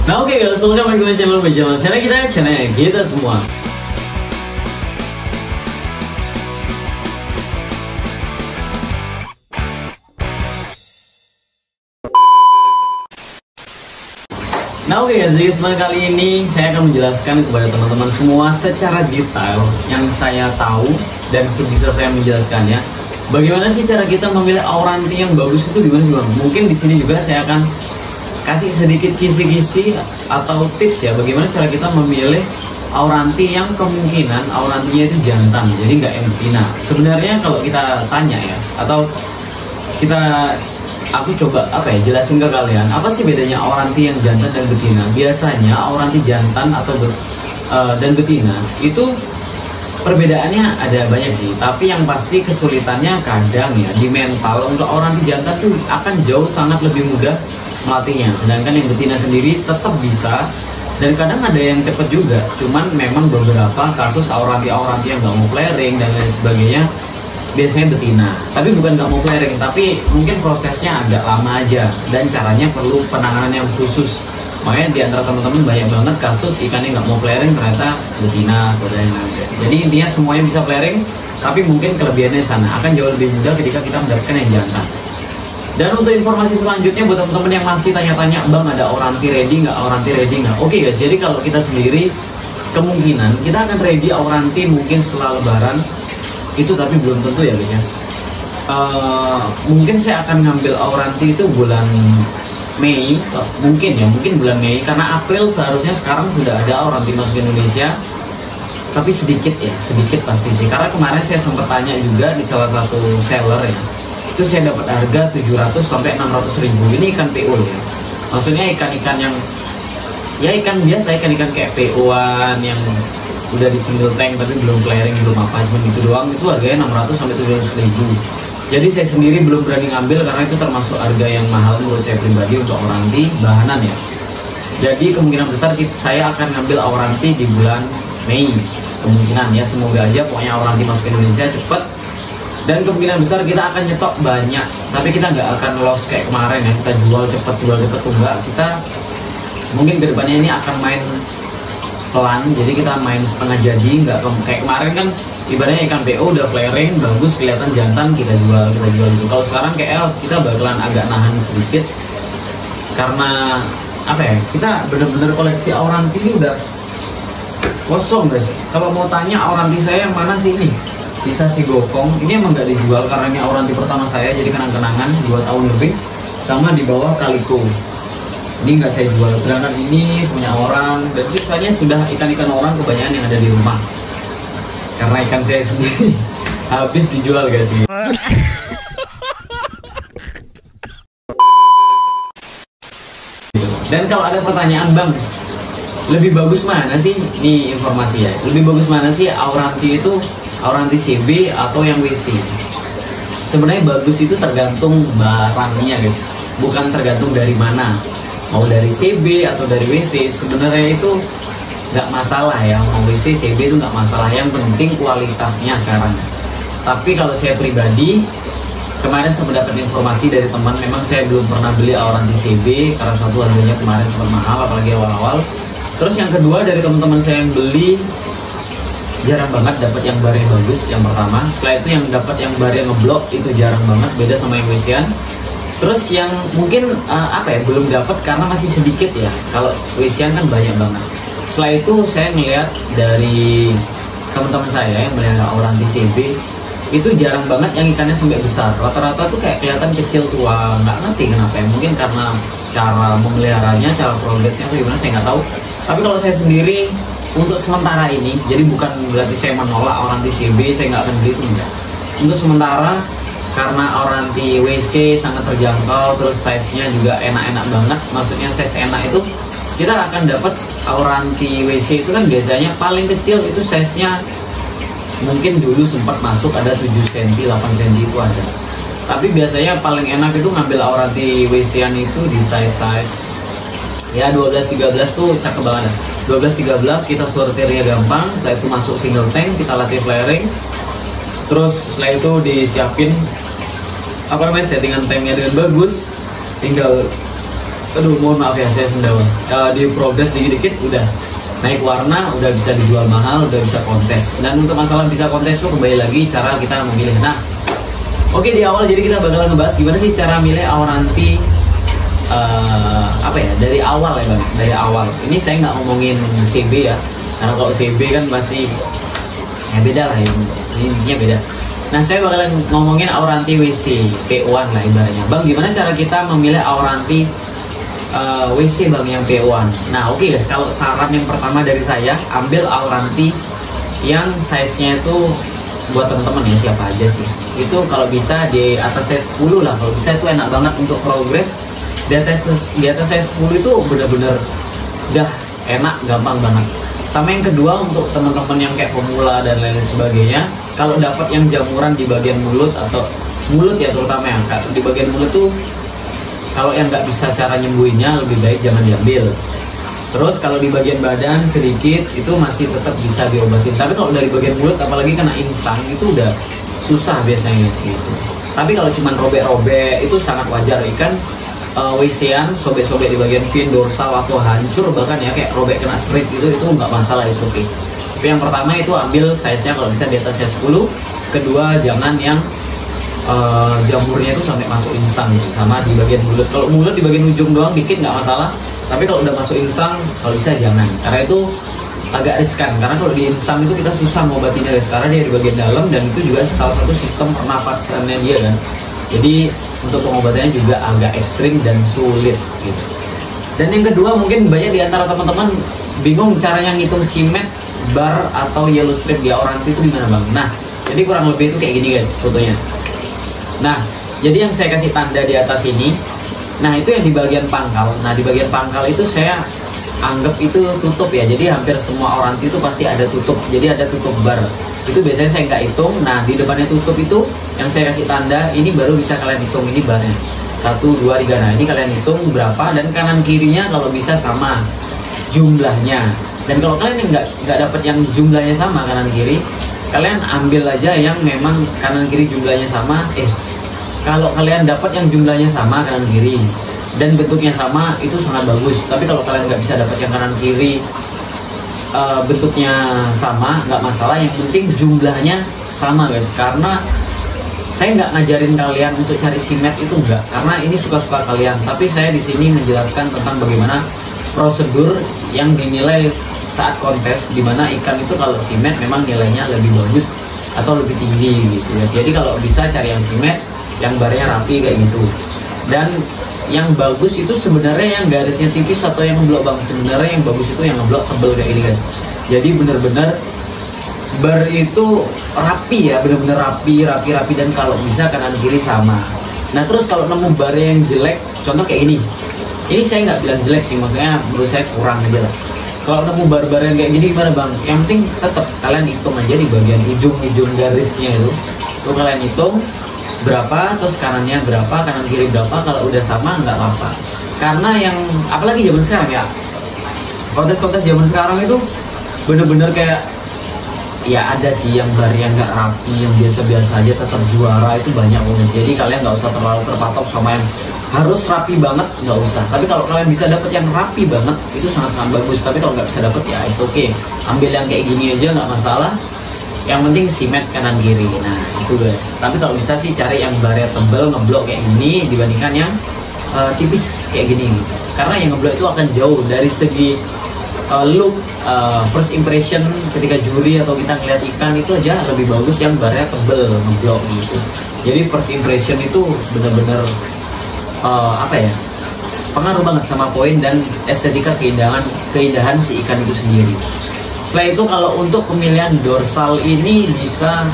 Nah oke guys, selamat datang kembali channel Bejaman. Channel kita semua. Nah oke guys, jadi kesempatan kali ini saya akan menjelaskan kepada teman-teman semua secara detail yang saya tahu dan sebisa saya menjelaskannya. Bagaimana sih cara kita memilih auranti yang bagus itu gimana sih bang? Mungkin di sini juga saya akan kasih sedikit kisi-kisi atau tips ya, bagaimana cara kita memilih auranti yang kemungkinan aurantinya itu jantan, jadi nggak yang betina. Sebenarnya kalau kita tanya ya, atau aku coba jelasin ke kalian, apa sih bedanya auranti yang jantan dan betina? Biasanya auranti jantan atau dan betina itu perbedaannya ada banyak sih, tapi yang pasti kesulitannya kadang ya di mental. Untuk auranti jantan tuh akan jauh sangat lebih mudah melatihnya, sedangkan yang betina sendiri tetap bisa, dan kadang ada yang cepet juga. Cuman memang beberapa kasus auranti yang nggak mau flaring dan lain sebagainya biasanya betina, tapi bukan nggak mau flaring, tapi mungkin prosesnya agak lama aja dan caranya perlu penanganan yang khusus. Makanya di antara teman-teman banyak banget kasus ikan yang nggak mau flaring ternyata betina atau lain lain. Jadi intinya semuanya bisa flaring, tapi mungkin kelebihannya sana akan jauh lebih mudah ketika kita mendapatkan yang jantan. Dan untuk informasi selanjutnya buat teman-teman yang masih tanya-tanya, bang ada auranti ready nggak, auranti ready nggak? Oke guys, jadi kalau kita sendiri kemungkinan kita akan ready auranti mungkin setelah lebaran itu, tapi belum tentu ya guys ya. Mungkin saya akan ngambil auranti itu bulan Mei, mungkin bulan Mei, karena April seharusnya sekarang sudah ada auranti masuk Indonesia, tapi sedikit pasti sih. Karena kemarin saya sempat tanya juga di salah satu seller ya, itu saya dapat harga 700 sampai 600 ribu. Ini ikan PO ya, maksudnya ikan-ikan yang ya ikan biasa, ikan-ikan kayak PO-an yang udah di single tank tapi belum flaring, belum apa, cuma gitu doang, itu harganya 600 sampai 700 ribu. Jadi saya sendiri belum berani ngambil karena itu termasuk harga yang mahal menurut saya pribadi untuk auranti bahanan ya. Jadi kemungkinan besar saya akan ngambil auranti di bulan Mei, kemungkinan ya, semoga aja pokoknya auranti masuk Indonesia cepet. Dan kemungkinan besar kita akan nyetok banyak, tapi kita nggak akan loss kayak kemarin ya, kita jual cepet tuh enggak. Kita mungkin kedepannya ini akan main pelan, jadi kita main setengah jadi, nggak kayak kemarin kan ibaratnya ikan PO udah flaring bagus kelihatan jantan, kita jual gitu. Kalau sekarang kayak kita bakalan agak nahan sedikit karena kita bener-bener koleksi auranti ini udah kosong guys. Kalau mau tanya auranti saya yang mana sih, ini sisa si Gokong ini emang nggak dijual karena ini auranti pertama saya, jadi kenang-kenangan 2 tahun lebih. Sama di bawah Kaliko ini nggak saya jual, sedangkan ini punya orang, dan sisanya sudah ikan-ikan orang kebanyakan yang ada di rumah karena ikan saya sendiri habis dijual guys sih. Dan kalau ada pertanyaan, bang lebih bagus mana sih, ini informasi ya, lebih bagus mana sih auranti itu, auranti CB atau yang WC? Sebenarnya bagus itu tergantung barangnya guys, bukan tergantung dari mana, mau dari CB atau dari WC. Sebenarnya itu nggak masalah ya, mau WC CB itu nggak masalah, yang penting kualitasnya sekarang. Tapi kalau saya pribadi kemarin sempat dapat informasi dari teman, memang saya belum pernah beli auranti CB karena satu harganya kemarin sempat mahal apalagi awal-awal. Terus yang kedua dari teman-teman saya yang beli jarang banget dapat yang bar yang bagus, yang pertama. Setelah itu yang dapat yang bar yang ngeblok itu jarang banget, beda sama yang WC-an. Terus yang mungkin belum dapat karena masih sedikit ya, kalau WC-an kan banyak banget. Setelah itu saya ngeliat dari teman-teman saya yang melihara auranti CB itu jarang banget yang ikannya sampai besar, rata-rata tuh kayak kelihatan kecil tua, nggak ngerti kenapa ya, mungkin karena cara memeliharanya, cara progresnya atau gimana saya nggak tahu. Tapi kalau saya sendiri untuk sementara ini, jadi bukan berarti saya menolak auranti CB, saya nggak akan beli itu enggak. Untuk sementara karena auranti WC sangat terjangkau, terus size-nya juga enak-enak banget, maksudnya size enak itu kita akan dapat auranti WC itu kan biasanya paling kecil itu size-nya mungkin dulu sempat masuk ada 7 cm, 8 cm itu ada. Tapi biasanya paling enak itu ngambil auranti WC-an itu di size ya 12-13 tuh cakep banget. 12-13 kita sortirnya gampang, setelah itu masuk single tank, kita latih flaring. Terus setelah itu disiapin settingan tanknya dengan bagus, tinggal aduh mohon maaf ya saya sendawa. Di progres dikit-dikit udah naik warna, udah bisa dijual mahal, udah bisa kontes. Dan untuk masalah bisa kontes tuh kembali lagi cara kita memilih. Nah, oke, di awal jadi kita bakal ngebahas gimana sih cara milih Auranti apa ya, dari awal ya bang, dari awal. Ini saya nggak ngomongin CB ya, karena kalau CB kan pasti ya beda lah ya, intinya beda. Nah, saya bakalan ngomongin Auranti WC P1 lah ibaratnya. Bang, gimana cara kita memilih Auranti WC bang yang P1? Nah, oke guys, kalau saran yang pertama dari saya, ambil Auranti yang size-nya itu buat teman-teman ya, siapa aja sih. Itu kalau bisa di atas size 10 lah, kalau bisa itu enak banget untuk progres. Di atas size 10 itu bener-bener udah enak, gampang banget. Sama yang kedua untuk teman-teman yang kayak pemula dan lain sebagainya, kalau dapat yang jamuran di bagian mulut atau mulut ya terutama yang di bagian mulut tuh, kalau yang nggak bisa cara nyembuhinnya lebih baik jangan diambil. Terus kalau di bagian badan sedikit itu masih tetap bisa diobatin. Tapi kalau dari bagian mulut apalagi kena insang itu udah susah biasanya gitu. Tapi kalau cuma robek-robek itu sangat wajar. Ikan WC-an sobek-sobek di bagian fin, dorsal atau hancur bahkan ya kayak robek kena strip itu nggak masalah, itu oke. Tapi yang pertama itu ambil size-nya kalau bisa di atas size 10. Kedua jangan yang jamurnya itu sampai masuk insang gitu. Sama di bagian mulut, kalau mulut di bagian ujung doang dikit nggak masalah, tapi kalau udah masuk insang kalau bisa jangan, karena itu agak riskan. Karena kalau di insang itu kita susah ngobatinnya guys, karena dia di bagian dalam dan itu juga salah satu sistem pernapasannya dia kan. Jadi untuk pengobatannya juga agak ekstrim dan sulit gitu. Dan yang kedua, mungkin banyak di antara teman-teman bingung caranya ngitung simet, bar atau yellow strip di Auranti itu gimana bang. Nah, jadi kurang lebih itu kayak gini guys fotonya. Nah, jadi yang saya kasih tanda di atas ini, nah itu yang di bagian pangkal. Nah, di bagian pangkal itu saya anggap itu tutup ya. Jadi hampir semua Auranti itu pasti ada tutup. Jadi ada tutup bar. Itu biasanya saya nggak hitung. Nah, di depannya tutup itu yang saya kasih tanda, ini baru bisa kalian hitung ini barnya. 1, 2, 3. Nah, ini kalian hitung berapa, dan kanan kirinya kalau bisa sama jumlahnya. Dan kalau kalian nggak dapat yang jumlahnya sama kanan kiri, kalian ambil aja yang memang kanan kiri jumlahnya sama. Kalau kalian dapat yang jumlahnya sama kanan kiri dan bentuknya sama, itu sangat bagus. Tapi kalau kalian nggak bisa dapat yang kanan kiri bentuknya sama, nggak masalah, yang penting jumlahnya sama guys. Karena saya nggak ngajarin kalian untuk cari simet itu enggak, karena ini suka-suka kalian. Tapi saya di sini menjelaskan tentang bagaimana prosedur yang dinilai saat kontes, dimana ikan itu kalau simet memang nilainya lebih bagus atau lebih tinggi gitu ya. Jadi kalau bisa cari yang simet, yang barnya rapi kayak gitu. Dan yang bagus itu sebenarnya yang garisnya tipis atau yang ngeblok bang. Sebenarnya yang bagus itu yang ngeblok tebel kayak gini guys. Jadi bener-bener bar itu rapi ya, bener-bener rapi dan kalau bisa kanan kiri sama. Nah, terus kalau nemu bar yang jelek, contoh kayak ini saya nggak bilang jelek sih, maksudnya menurut saya kurang aja lah. Kalau nemu bar-bar yang kayak gini gimana bang? Yang penting tetap kalian hitung aja di bagian ujung garisnya itu kalian hitung berapa, terus kanannya berapa, kanan kiri berapa. Kalau udah sama nggak apa-apa. Karena yang apalagi zaman sekarang ya, kontes-kontes zaman sekarang itu bener-bener kayak ya ada sih yang bar yang nggak rapi, yang biasa-biasa aja tetap juara itu banyak guys. Jadi kalian nggak usah terlalu terpatok sama yang harus rapi banget, nggak usah. Tapi kalau kalian bisa dapat yang rapi banget itu sangat-sangat bagus. Tapi kalau nggak bisa dapat ya it's okay, ambil yang kayak gini aja nggak masalah. Yang penting simet kanan kiri. Nah itu guys. Tapi kalau bisa sih cari yang barnya tebel ngeblok kayak gini dibandingkan yang tipis kayak gini. Karena yang ngeblok itu akan jauh dari segi look, first impression ketika juri atau kita ngeliat ikan itu aja lebih bagus yang barnya tebel ngeblok gitu. Jadi first impression itu benar-benar pengaruh banget sama poin dan estetika keindahan si ikan itu sendiri. Setelah itu kalau untuk pemilihan dorsal ini bisa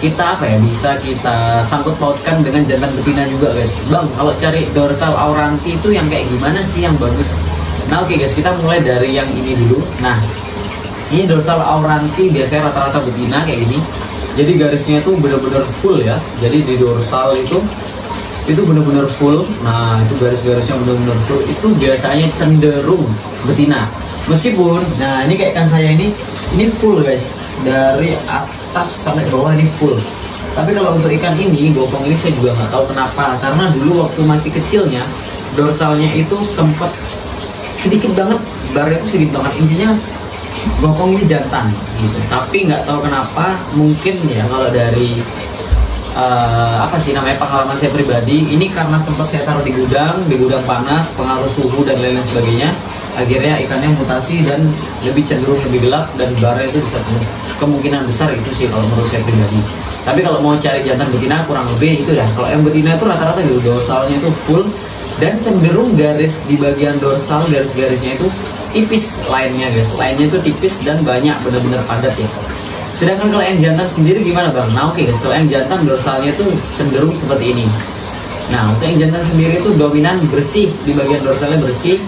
kita bisa kita sangkut pautkan dengan jantan betina juga guys. Bang, kalau cari dorsal Auranti itu yang kayak gimana sih yang bagus? Nah oke guys, kita mulai dari yang ini dulu. Nah, ini dorsal Auranti biasanya rata-rata betina kayak gini. Jadi garisnya itu benar-benar full ya. Jadi di dorsal itu benar-benar full. Nah, itu garis-garisnya benar-benar full. Itu biasanya cenderung betina. Meskipun, nah ini kayak ikan saya ini full guys, dari atas sampai bawah ini full. Tapi kalau untuk ikan ini, bokong ini saya juga nggak tahu kenapa. Karena dulu waktu masih kecilnya, dorsalnya itu sempat sedikit banget, barnya itu sedikit banget, intinya bokong ini jantan gitu. Tapi nggak tahu kenapa, mungkin ya kalau dari apa sih namanya, pengalaman saya pribadi, ini karena sempat saya taruh di gudang panas, pengaruh suhu dan lain-lain sebagainya, akhirnya ikannya mutasi dan lebih cenderung lebih gelap dan barnya itu bisa penuh. Kemungkinan besar itu sih kalau menurut saya pribadi. Tapi kalau mau cari jantan betina kurang lebih itu dah. Kalau yang betina itu rata-rata gitu, dorsalnya itu full dan cenderung garis di bagian dorsal, garis-garisnya itu tipis, lainnya guys, lainnya itu tipis dan banyak, benar-benar padat ya. Sedangkan kalau yang jantan sendiri gimana bang? Nah oke guys, kalau yang jantan dorsalnya itu cenderung seperti ini. Nah untuk yang jantan sendiri itu dominan bersih, di bagian dorsalnya bersih.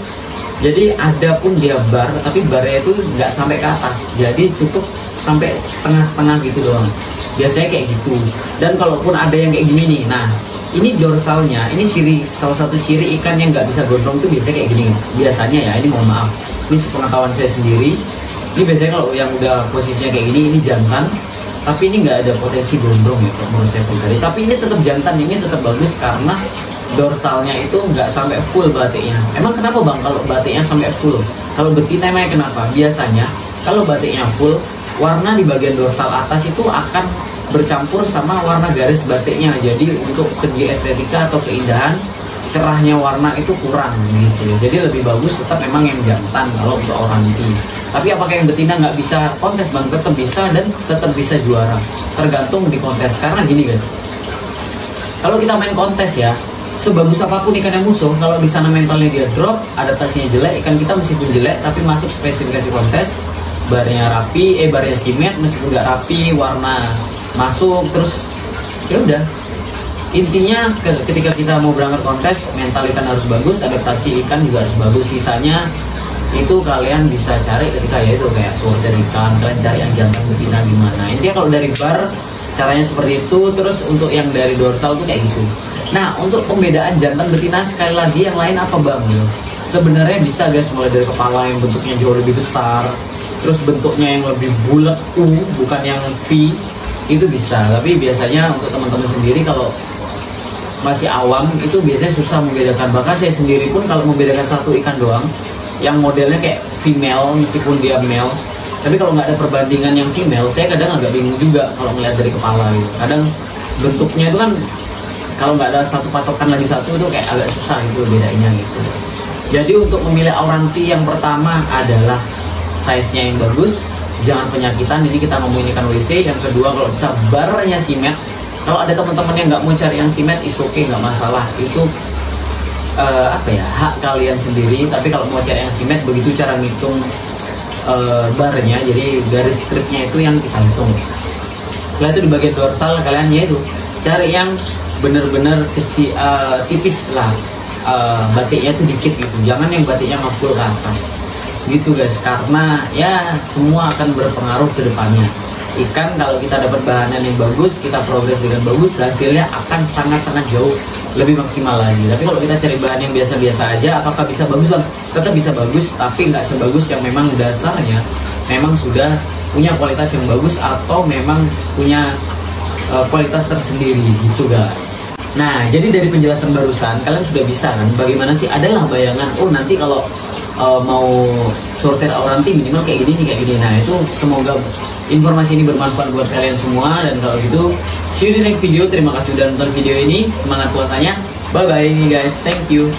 Jadi ada pun dia bar, tapi barnya itu nggak sampai ke atas, jadi cukup sampai setengah-setengah gitu doang. Biasanya kayak gitu. Dan kalaupun ada yang kayak gini nih, nah ini dorsalnya, ini salah satu ciri ikan yang nggak bisa gondrong tuh biasanya kayak gini. Biasanya ya, ini mohon maaf, ini sepengetahuan saya sendiri. Ini biasanya kalau yang udah posisinya kayak gini, ini jantan, tapi ini nggak ada potensi gondrong ya kalau menurut saya pribadi. Tapi ini tetap jantan, ini tetap bagus karena dorsalnya itu nggak sampai full batiknya. Emang kenapa bang kalau batiknya sampai full? Kalau betina emangnya kenapa? Biasanya kalau batiknya full, warna di bagian dorsal atas itu akan bercampur sama warna garis batiknya. Jadi untuk segi estetika atau keindahan, cerahnya warna itu kurang gitu. Jadi lebih bagus tetap memang yang jantan kalau untuk oranti. Tapi apakah yang betina nggak bisa kontes bang? Tetap bisa dan tetap bisa juara. Tergantung di kontes. Karena gini guys, kalau kita main kontes ya, sebagus apapun ikan yang musuh, kalau di sana mentalnya dia drop, adaptasinya jelek, ikan kita meskipun jelek tapi masuk spesifikasi kontes, barnya rapi, barnya simet, meskipun nggak rapi, warna masuk, terus ya udah. Intinya ketika kita mau berangkat kontes, mental ikan harus bagus, adaptasi ikan juga harus bagus. Sisanya itu kalian bisa cari ketika ya itu kayak sorter ikan, kalian cari yang jantan betina gimana. Intinya kalau dari bar caranya seperti itu. Terus untuk yang dari dorsal tuh kayak gitu. Nah untuk pembedaan jantan betina sekali lagi yang lain apa bang? Sebenarnya bisa guys, mulai dari kepala yang bentuknya jauh lebih besar, terus bentuknya yang lebih bulat bukan yang V, itu bisa. Tapi biasanya untuk teman-teman sendiri kalau masih awam itu biasanya susah membedakan. Bahkan saya sendiri pun kalau membedakan satu ikan doang yang modelnya kayak female meskipun dia male, tapi kalau nggak ada perbandingan yang female, saya kadang agak bingung juga kalau melihat dari kepala gitu. Kadang bentuknya itu kan kalau nggak ada satu patokan lagi satu itu kayak agak susah gitu bedanya gitu. Jadi untuk memilih auranti yang pertama adalah size-nya yang bagus, jangan penyakitan. Ini kita ngomongin ikan WC. Yang kedua kalau bisa barnya simet. Kalau ada teman-teman yang nggak mau cari yang simet, is okay, nggak masalah. Itu apa ya, hak kalian sendiri. Tapi kalau mau cari yang simet, begitu cara ngitung barnya, jadi garis stripnya itu yang kita hitung. Setelah itu di bagian dorsal kalian ya itu cari yang bener-bener kecil, tipis lah, batiknya tuh dikit gitu. Jangan yang batiknya ngefull ke atas gitu guys, karena ya semua akan berpengaruh ke depannya. Ikan kalau kita dapat bahanan yang bagus, kita progres dengan bagus, hasilnya akan sangat-sangat jauh lebih maksimal lagi. Tapi kalau kita cari bahan yang biasa-biasa aja, apakah bisa bagus bang? Tetap bisa bagus, tapi nggak sebagus yang memang dasarnya memang sudah punya kualitas yang bagus atau memang punya kualitas tersendiri gitu guys. Nah jadi dari penjelasan barusan kalian sudah bisa kan bagaimana sih, adalah bayangan oh nanti kalau mau sortir auranti minimal kayak gini nih, kayak gini. Nah itu semoga informasi ini bermanfaat buat kalian semua. Dan kalau gitu see you di next video. Terima kasih sudah nonton video ini, semangat puasanya, bye bye guys, thank you.